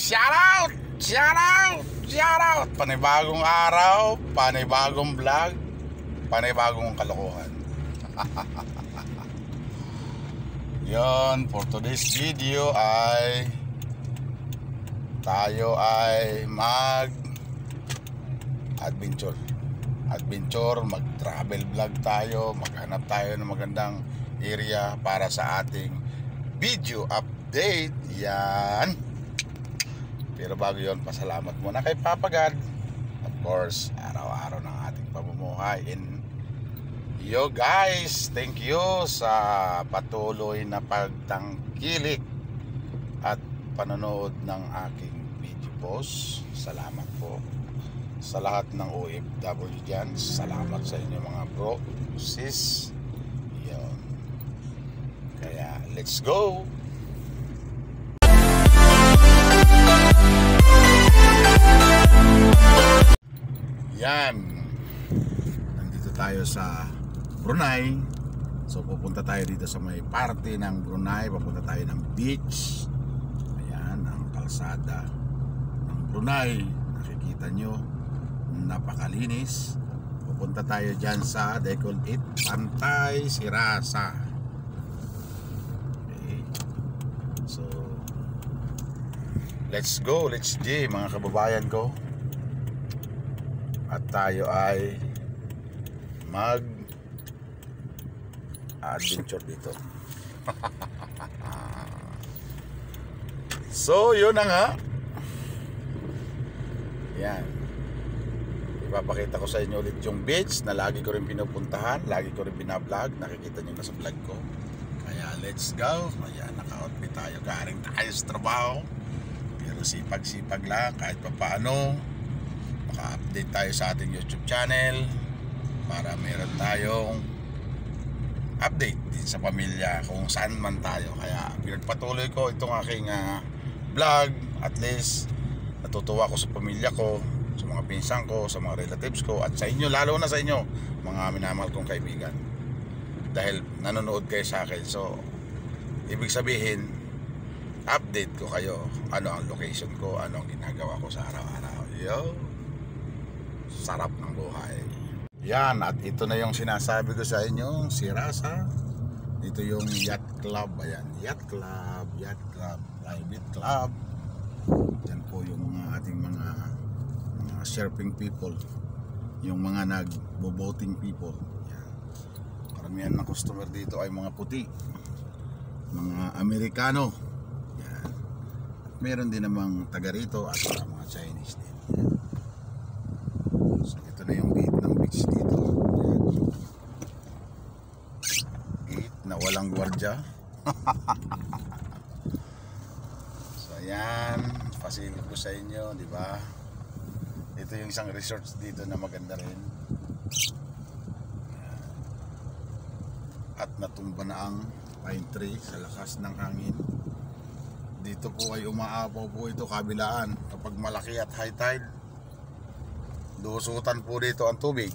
Shout out! Shout out! Shout out! Panibagong araw, panibagong vlog, panibagong kalokohan. Yon, for today's video ay tayo ay mag-adventure. Mag-travel vlog tayo, maghanap tayo ng magandang area para sa ating video update. Yan. Pero bago yon, pasalamat muna kay Papa God. Of course, araw-araw ng ating pamumuhay. And yo guys, thank you sa patuloy na pagtangkilik at panonood ng aking video post. Salamat po sa lahat ng OFW dyan. Salamat sa inyo mga bro, sis. Yun. Kaya let's go. Yan. Nandito tayo sa Brunei. So pupunta tayo dito sa may parte ng Brunei. Pupunta tayo ng beach. Ayan, ang kalsada ng Brunei. Nakikita nyo, napakalinis. Pupunta tayo dyan sa, they call it, Pantai Sirasa. Okay. So let's go, let's G mga kababayan ko. At tayo ay mag-adventure dito. So yun na nga. Yan. Ipapakita ko sa inyo ulit yung beach na lagi ko rin pinupuntahan, lagi ko rin binablog. Nakikita nyo na sa vlog ko. Kaya let's go. Ayan, naka-outfit tayo. Galing tayo sa trabaho. Pero sipag-sipag lang kahit pa paano. Maka-update tayo sa ating YouTube channel para meron tayong update din sa pamilya kung saan man tayo. Kaya pinagpatuloy ko itong aking vlog. At least natutuwa ko sa pamilya ko, sa mga pinsan ko, sa mga relatives ko, at sa inyo, lalo na sa inyo mga minamahal kong kaibigan, dahil nanonood kayo sa akin. So ibig sabihin, update ko kayo ano ang location ko, ano ang ginagawa ko sa araw-araw. Yo, sarap ng buhay. Yan, at ito na yung sinasabi ko sa inyo, Sirasa. Ito yung yacht club. Ayan, yacht club, private club. Yan po yung ating mga surfing people, yung mga nagbo-boating people. Yan. Karamihan ng customer dito ay mga puti, mga Amerikano. Yan. At meron din namang taga rito at mga Chinese din. Yan. So ito na yung gate ng beach dito. Yan. Gate na walang gwardya. So ayan, pasilip ko sa inyo, di ba? Ito yung isang resort dito na maganda rin. Ayan. At natumba na ang pine tree sa lakas ng hangin. Dito po ay umaapaw po ito kabilaan kapag malaki at high tide. Lusutan po dito ang tubig.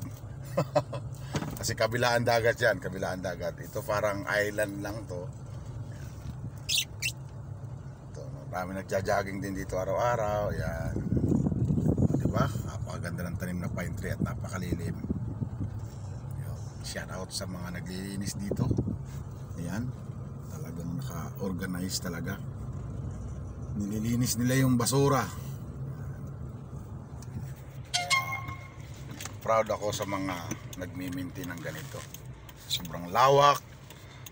Kasi kabilaan dagat yan, kabilaan dagat. Ito parang island lang to. Ito, marami nagja-jogging din dito araw-araw. Yan. Diba? Napakaganda ng tanim na pine tree at napakalilim. Shout out sa mga naglilinis dito. Ayan. Talagang naka-organize talaga. Nililinis nila yung basura. Proud ako sa mga nagmi-maintain ng ganito. Sobrang lawak,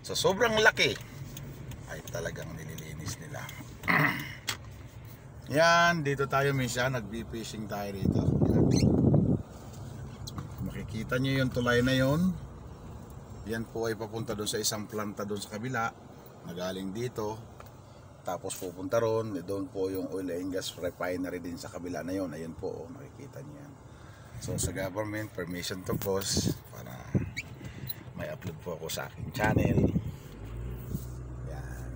sa sobrang laki ay talagang nililinis nila. Yan, dito tayo minsan nagbi-fishing tayo dito. Makikita nyo yung tulay na yon. Yan po ay papunta doon sa isang planta doon sa kabila na galing dito. Tapos pupunta ron, doon po yung oil and gas refinery din sa kabila na yon. Ayan po, makikita nyo yan. So sa government, permission to post para may upload po ako sa aking channel. Yan.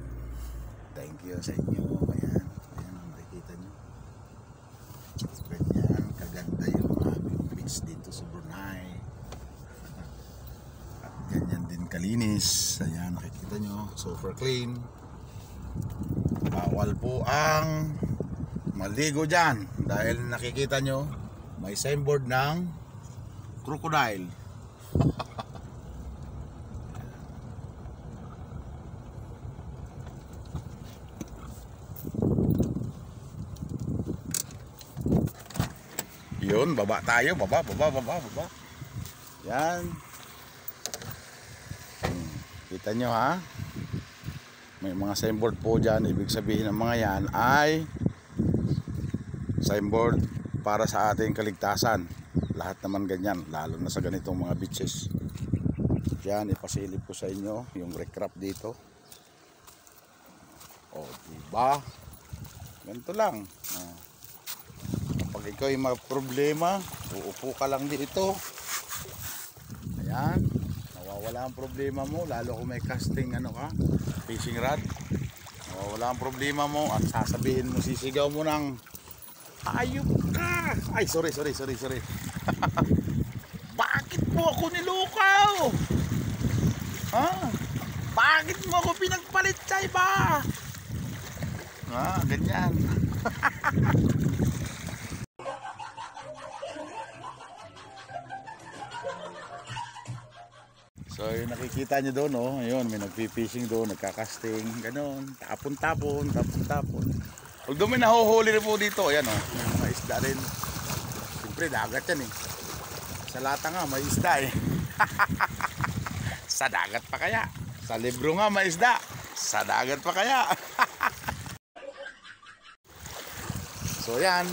Thank you sa inyo. Ayan, ayan, makikita nyo. Ganyan, kaganda yung aming beach dito sa Brunei. At ganyan din kalinis. Ayan, nakikita nyo, super clean. Bawal po ang maligo dyan dahil nakikita nyo may signboard ng crocodile. Yun, baba tayo, baba. Yan. Kita nyo ha, may mga signboard po dyan. Ibig sabihin ng mga yan ay signboard para sa ating kaligtasan. Lahat naman ganyan, lalo na sa ganitong mga beaches. Yan, ipasilip ko sa inyo yung recrap dito. O diba, ganito lang. Kapag ikaw ay may problema, uupo ka lang dito. Ayan, nawawala ang problema mo. Lalo kung may casting fishing rod, nawawala ang problema mo. At sasabihin mo, sisigaw mo ng ayop ka. Ay, sorry. Bakit mo ako nilukaw? Ha? Bakit mo ako pinagpalit sa iba? Ganyan. So yung nakikita nyo doon, ayun, may nagpipishing doon, nagkakasting, ganoon, tapon. Although may nahuhuli rin po dito, ayan may mga isda rin. Siyempre dagat yan sa lata nga may isda sa dagat pa kaya? Sa libro nga may isda, sa dagat pa kaya? So yan,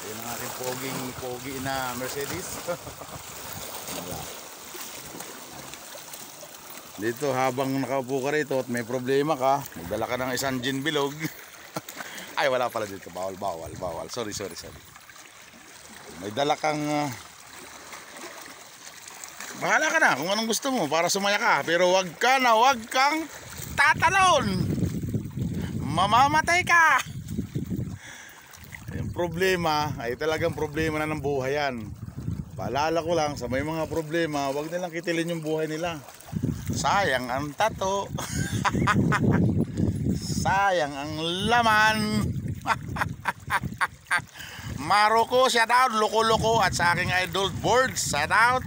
ayun ang aking pogi na Mercedes. Dito habang nakaupo ka rito at may problema ka, magdala ka ng isang gin bilog. Ay, wala pala dito, bawal. Sorry. May dala kang bahala ka na kung anong gusto mo para sumaya ka, pero wag kang tatalon, mamamatay ka. Yung problema ay talagang problema na ng buhay yan. Paalala ko lang sa may mga problema, wag nilang kitilin yung buhay nila. Sayang ang tato. Sayang ang laman. Maroko, shout out, loko-loko. At sa aking idol board, shout out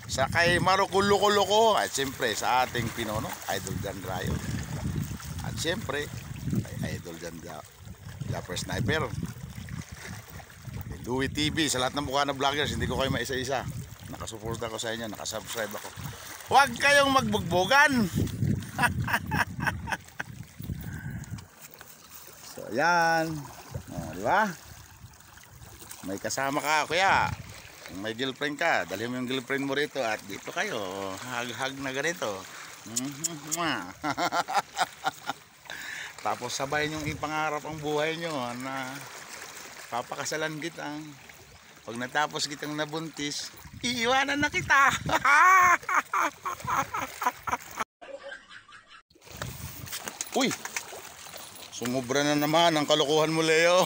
sa kay Maroko, loko-loko. At siyempre sa ating Pinono, idol Dan Rayo. At siyempre kay idol Dan Japper Sniper, Louie TV, sa lahat ng mukha na vloggers. Hindi ko kayo maisa-isa. Nakasuporta ko sa inyo, nakasubscribe ako. Huwag kayong magbugbogan. So yan, diba? May kasama ka kuya. Kung may girlfriend ka, dalhin mo yung girlfriend mo rito at dito kayo, hag-hag na ganito. Tapos sabay niyong ipangarap ang buhay nyo na papakasalan kita. Pag natapos kitang nabuntis, iiwanan na kita. Uy, sumubra na naman ang kalokohan mo, Leo.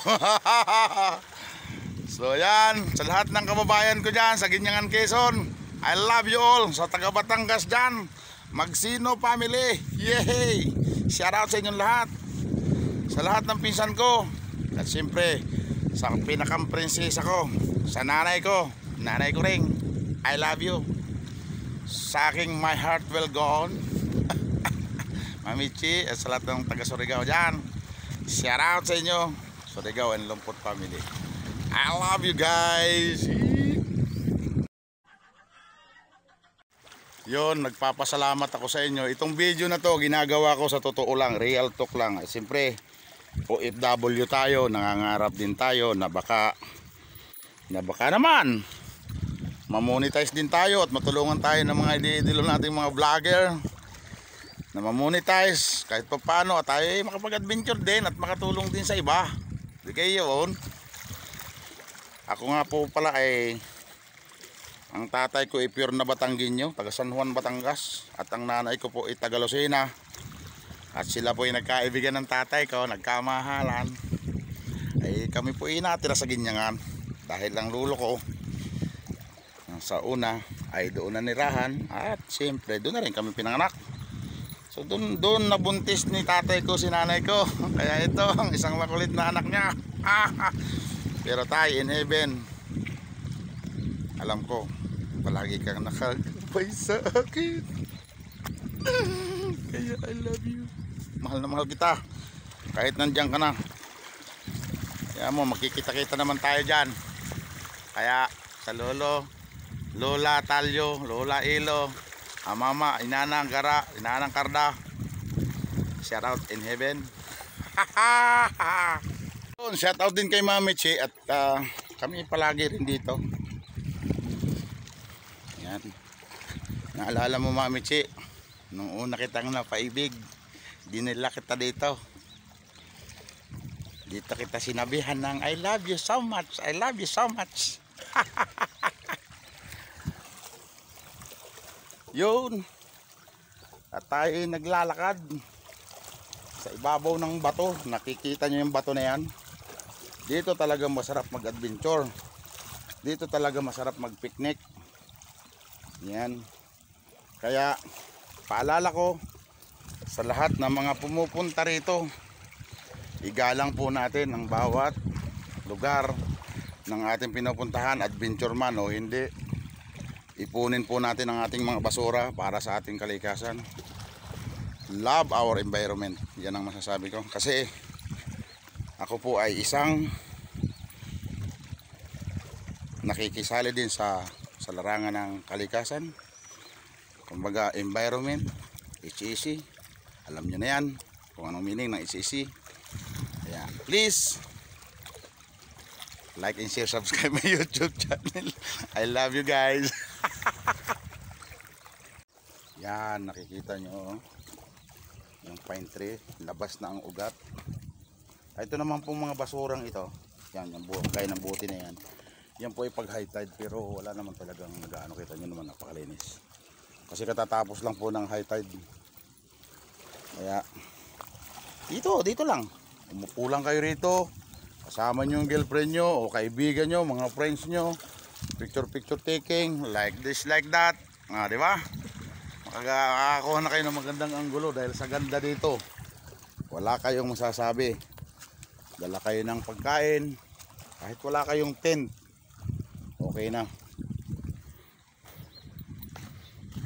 So yan, sa lahat ng kababayan ko dyan sa Ginyangan, Quezon, I love you all. Sa taga Batangas dyan, Magsino family, yay! Shout out sa inyong lahat. Sa lahat ng pinsan ko. At siyempre sa pinakang prinsesa ko, sa nanay ko ring, I love you. Sa aking my heart will go on. Mamichi, at sa lahat ng taga Surigao dyan, shout out sa inyo, Surigao and Lumpot family. I love you guys. Yon, nagpapasalamat ako sa inyo. Itong video na to ginagawa ko sa totoo lang, real talk lang. Siyempre OFW tayo, nangangarap din tayo na baka naman mamonetize din tayo at matulungan tayo ng mga ididilo nating mga vlogger na mamonetize kahit pa paano at tayo ay makapag-adventure din at makatulong din sa iba. Di kayo yun. Ako nga po pala ay ang tatay ko ay pure na Batanggenyo, taga San Juan, Batangas, at ang nanay ko po ay taga Lucena. At sila po ay nagkaibigan ng tatay ko, nagkamahalan. Ay kami po ay natira sa Ginyangan dahil ang lulo ko sa una ay doon na nirahan at siyempre doon na rin kami pinanganak. So doon nabuntis ni tatay ko si nanay ko. Kaya ito ang isang makulit na anak niya. Pero tayo in heaven, alam ko palagi kang nakagabay sa akin. Kaya I love you. Mahal na mahal kita kahit nandiyan ka na. Kaya mo makikita-kita naman tayo dyan. Kaya sa lolo, lola Talyo, lola Ilo, mama, inanang Gara, inanang Karda, shout out in heaven. Shout out din kay Mami Chi at kami palagi rin dito. Yan. Naalala mo Mami Chi, nung una kitang napaibig, dinila kita dito. Dito kita sinabihan ng I love you so much, I love you so much. Yun. At tayo naglalakad sa ibabaw ng bato. Nakikita nyo yung bato na yan. Dito talaga masarap mag-adventure. Dito talaga masarap mag-picnic. Yan. Kaya paalala ko sa lahat ng mga pumupunta rito, igalang po natin ang bawat lugar ng ating pinupuntahan, adventure man o hindi. Ipunin po natin ang ating mga basura para sa ating kalikasan. Love our environment. Yan ang masasabi ko. Kasi ako po ay isang nakikisali din sa larangan ng kalikasan. Kumbaga environment, it's easy. Alam nyo na yan kung anong meaning ng it's easy. Kaya please like and share, subscribe my YouTube channel. I love you guys. Yan, nakikita nyo yung pine tree, labas na ang ugat. Ito naman pong mga basurang ito, yan, yung kaya ng buti na yan. Yan po ay pag high tide, pero wala naman talagang nagaano. Kita nyo naman, napakalinis. Kasi katatapos lang po ng high tide. Kaya dito lang, umupo lang kayo rito, kasama nyo yung girlfriend nyo o kaibigan nyo, mga friends nyo, picture taking, like this, like that, di ba? Makakakuha na kayo ng magandang anggulo dahil sa ganda dito. Wala kayong masasabi. Dala kayo ng pagkain, kahit wala kayong tent, okay na.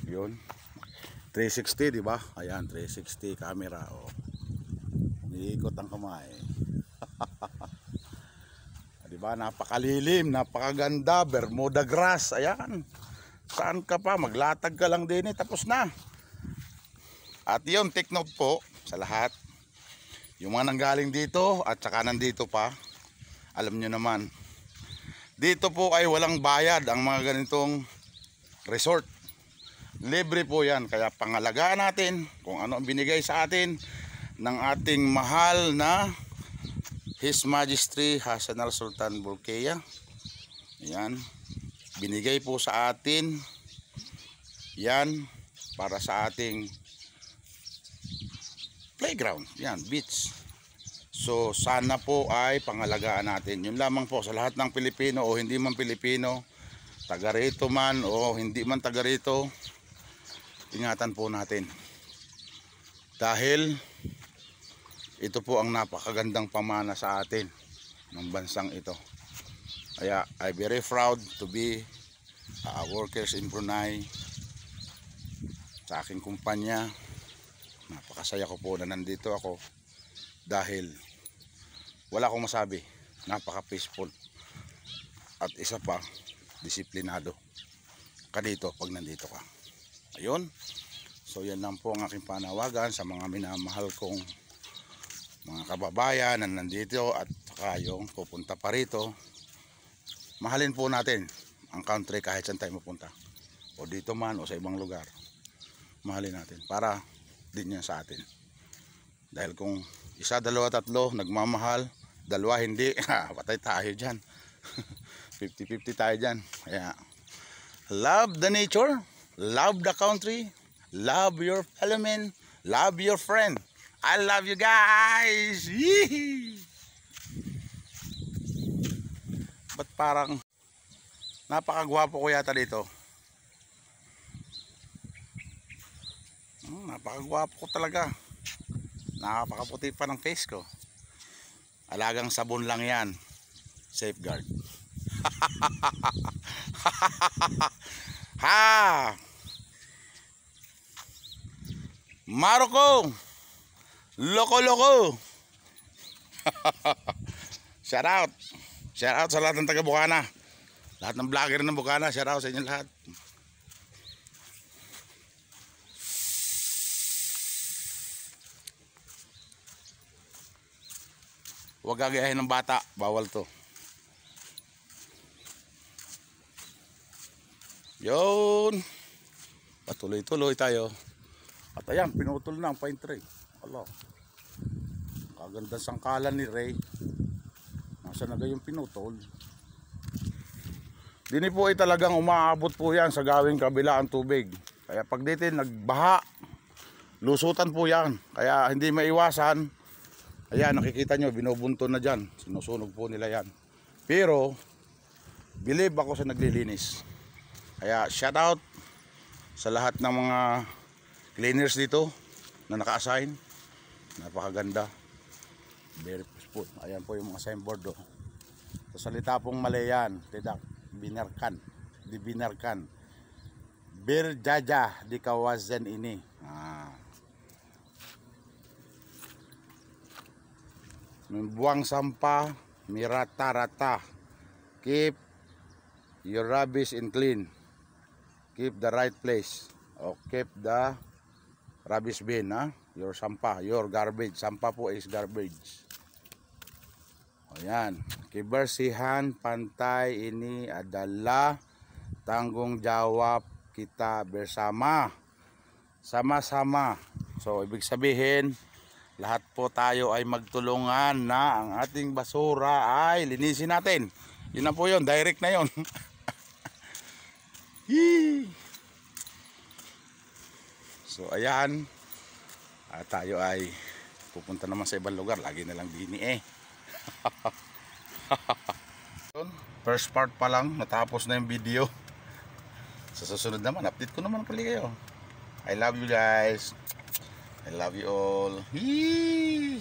Yun, 360, di ba? Ayan, 360 camera, oh. Umiikot ang kamay. Diba, napakalilim, napakaganda, Bermuda grass. Ayan, saan ka pa, maglatag ka lang din tapos na. At yun, take note po sa lahat, yung mga nanggaling dito at saka nandito pa, alam nyo naman, dito po ay walang bayad ang mga ganitong resort. Libre po yan. Kaya pangalagaan natin kung ano ang binigay sa atin ng ating mahal na His Majesty Hassan al-Sultan Bolkiah. Ayan, binigay po sa atin yan para sa ating playground, yan, beach. So sana po ay pangalagaan natin. Yun lamang po sa lahat ng Pilipino o hindi man Pilipino, taga rito man o hindi man taga rito, ingatan po natin. Dahil ito po ang napakagandang pamana sa atin ng bansang ito. Kaya I'm very proud to be workers in Brunei. Sa aking kumpanya, napakasaya ko po na nandito ako dahil wala akong masabi, napaka peaceful at isa pa, disiplinado ka dito pag nandito ka. Ayun, so yan lang po ang aking panawagan sa mga minamahal kong mga kababayan na nandito at saka yung pupunta pa rito. Mahalin po natin ang country kahit saan tayo mapunta, o dito man o sa ibang lugar. Mahalin natin para din yan sa atin. Dahil kung isa, dalawa, tatlo nagmamahal, dalawa hindi, patay tayo dyan. 50-50 tayo dyan. Kaya love the nature, love the country, love your fellow man, love your friend. I love you guys. Yee! Ba't parang napakagwapo ko yata dito? Napakagwapo ko talaga. Napakaputi pa ng face ko. Alagang sabon lang yan. Safeguard. Ha! Marco! Loko-loko! Shout out! Shout out sa lahat ng taga Bukana. Lahat ng vlogger ng Bukana, shout out sa inyo lahat. Huwag gagayahin ng bata, bawal to. Yun. Patuloy-tuloy tayo. At ayan, pinutol na ang pine tree. Allah. Kaganda sangkalan ni Ray. Nasa na yung pinutol. Dini po ay talagang umaabot po yan sa gawing kabila ang tubig. Kaya pag dito nagbaha, lusutan po yan. Kaya hindi maiwasan. Ayan, nakikita nyo, binubunto na dyan. Sinusunog po nila yan. Pero, believe ako sa naglilinis. Kaya, shout out sa lahat ng mga cleaners dito na naka-assign. Napakaganda. Very peaceful. Ayan po yung mga signboard. Oh. Sa salita pong Malayan, tidak binarkan. Di binarkan. Berjaja di kawasan ini. Buang sampah mirata-rata. Keep your rubbish in clean. Keep the right place. O keep the rubbish bin, ha? Your sampah, your garbage. Sampah po is garbage. O yan. Kebersihan pantai ini adalah tanggung jawab kita bersama. Sama-sama. So ibig sabihin, lahat po tayo ay magtulungan na ang ating basura ay linisin natin. Yun na po yun, direct na yun. So ayan, tayo ay pupunta naman sa ibang lugar. Lagi na lang dini eh. First part pa lang, natapos na yung video. Sa susunod naman, update ko naman pali kayo. I love you guys. I love you all. Hee!